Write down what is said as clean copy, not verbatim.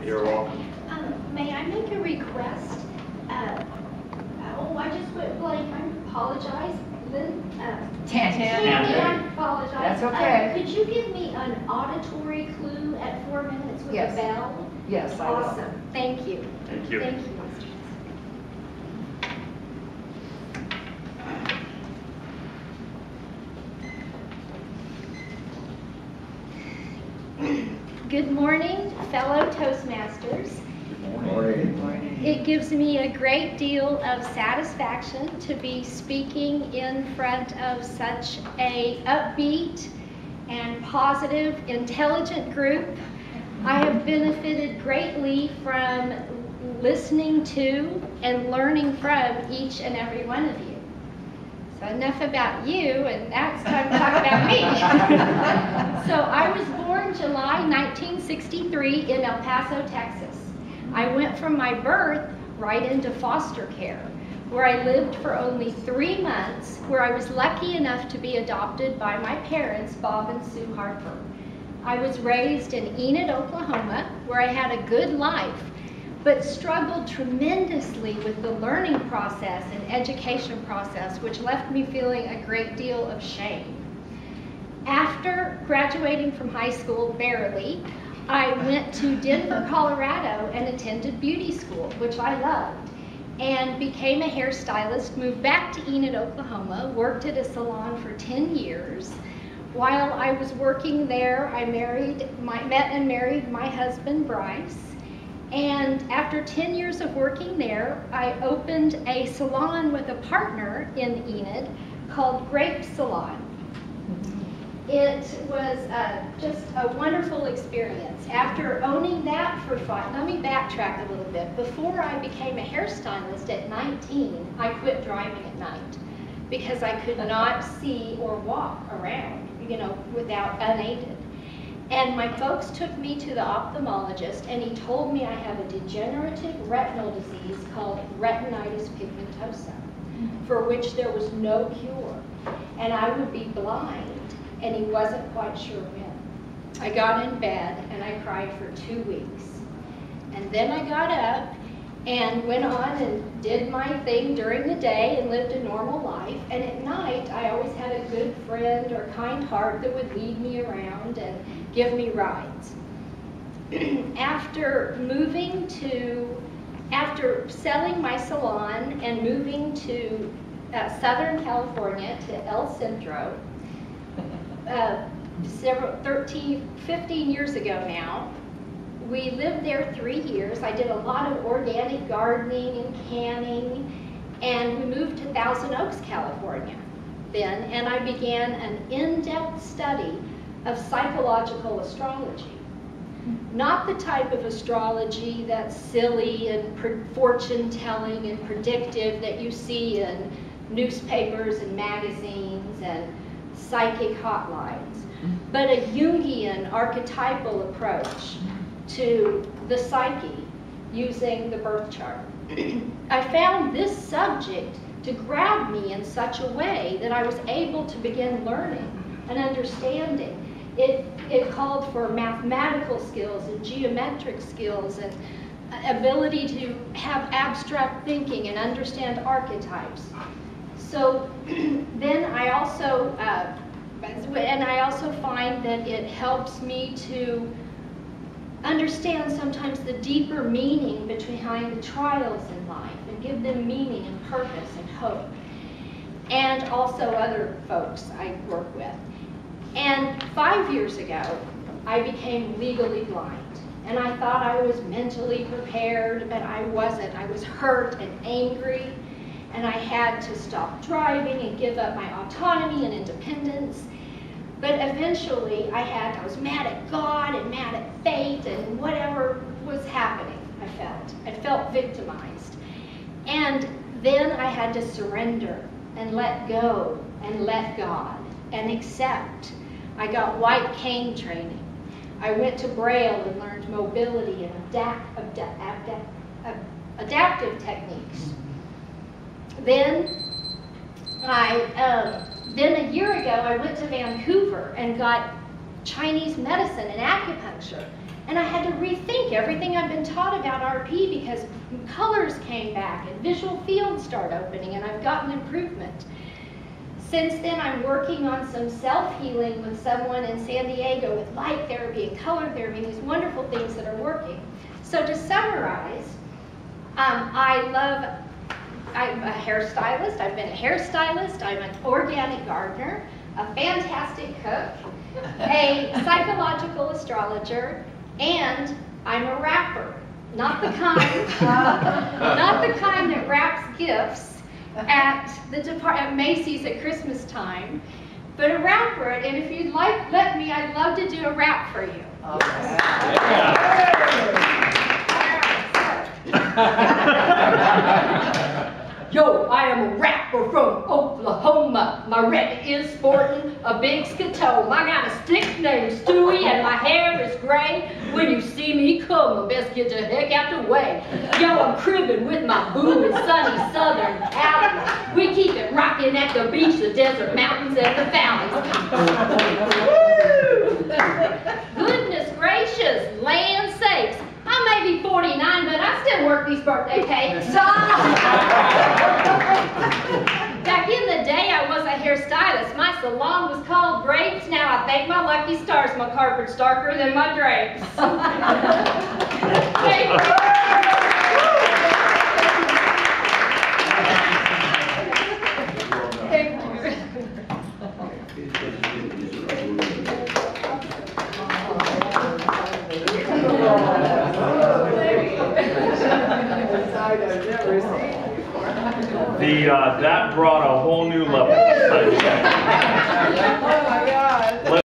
You're welcome. May I make a request? I just went blank. I apologize. Tammy, I apologize. That's okay. Could you give me an auditory clue at 4 minutes with Yes. a bell? Yes, I will. Awesome. Thank you. Thank you. Thank you, Mr. Good morning, fellow Toastmasters. Good morning. It gives me a great deal of satisfaction to be speaking in front of such a upbeat and positive, intelligent group. I have benefited greatly from listening to and learning from each and every one of you. So enough about you, and now it's time to talk about me. So I was born July 1963 in El Paso, Texas. I went from my birth right into foster care, where I lived for only 3 months, where I was lucky enough to be adopted by my parents, Bob and Sue Harper. I was raised in Enid, Oklahoma, where I had a good life, but struggled tremendously with the learning process and education process, which left me feeling a great deal of shame. After graduating from high school, barely, I went to Denver, Colorado and attended beauty school, which I loved, and became a hairstylist, moved back to Enid, Oklahoma, worked at a salon for 10 years. While I was working there, I met and married my husband, Bryce. And after 10 years of working there, I opened a salon with a partner in Enid called Grape Salon. It was just a wonderful experience. After owning that for 5, let me backtrack a little bit. Before I became a hairstylist at 19, I quit driving at night because I could not see or walk around, without unaided. And my folks took me to the ophthalmologist, and he told me I have a degenerative retinal disease called retinitis pigmentosa, for which there was no cure, and I would be blind, and he wasn't quite sure when. I got in bed, and I cried for 2 weeks. And then I got up and went on and did my thing during the day and lived a normal life. And at night, I always had a good friend or kind heart that would lead me around and give me rides. After selling my salon and moving to Southern California to El Centro, 15 years ago now, we lived there 3 years. I did a lot of organic gardening and canning, and we moved to Thousand Oaks, California then, and I began an in-depth study of psychological astrology. Not the type of astrology that's silly and fortune-telling and predictive that you see in newspapers and magazines and psychic hotlines, but a Jungian archetypal approach to the psyche using the birth chart. I found this subject to grab me in such a way that I was able to begin learning and understanding. It called for mathematical skills and geometric skills and ability to have abstract thinking and understand archetypes. So then I also find that it helps me to understand sometimes the deeper meaning behind the trials in life and give them meaning and purpose and hope. And also other folks I work with. And 5 years ago, I became legally blind. And I thought I was mentally prepared, but I wasn't. I was hurt and angry, and I had to stop driving and give up my autonomy and independence. But eventually I was mad at God and mad at fate and whatever was happening, I felt victimized. And then I had to surrender and let go and let God and accept. I got white cane training. I went to Braille and learned mobility and adaptive techniques. Then a year ago, I went to Vancouver and got Chinese medicine and acupuncture. And I had to rethink everything I've been taught about RP because colors came back and visual fields started opening, and I've gotten improvement. Since then, I'm working on some self-healing with someone in San Diego with light therapy and color therapy, and these wonderful things that are working. So to summarize, I'm a hairstylist. I've been a hairstylist. I'm an organic gardener, a fantastic cook, a psychological astrologer, and I'm a rapper. Not the kind that wraps gifts at Macy's at Christmas time, but a rapper. And if you'd let me, I'd love to do a rap for you. Yo, I am a rapper from Oklahoma. My rep is sporting a big skatome. I got a stick named Stewie and my hair is gray. When you see me come, best get the heck out the way. Yo, I'm cribbing with my boo in sunny Southern Cali. We keep it rocking at the beach, the desert mountains, and the valleys. Goodness gracious, land sakes. I may be 49, but I still work these birthday cakes. Back in the day, I was a hairstylist. My salon was called Drapes. Now I thank my lucky stars my carpet's darker than my drapes. Thank you. Thank you. That brought a whole new level.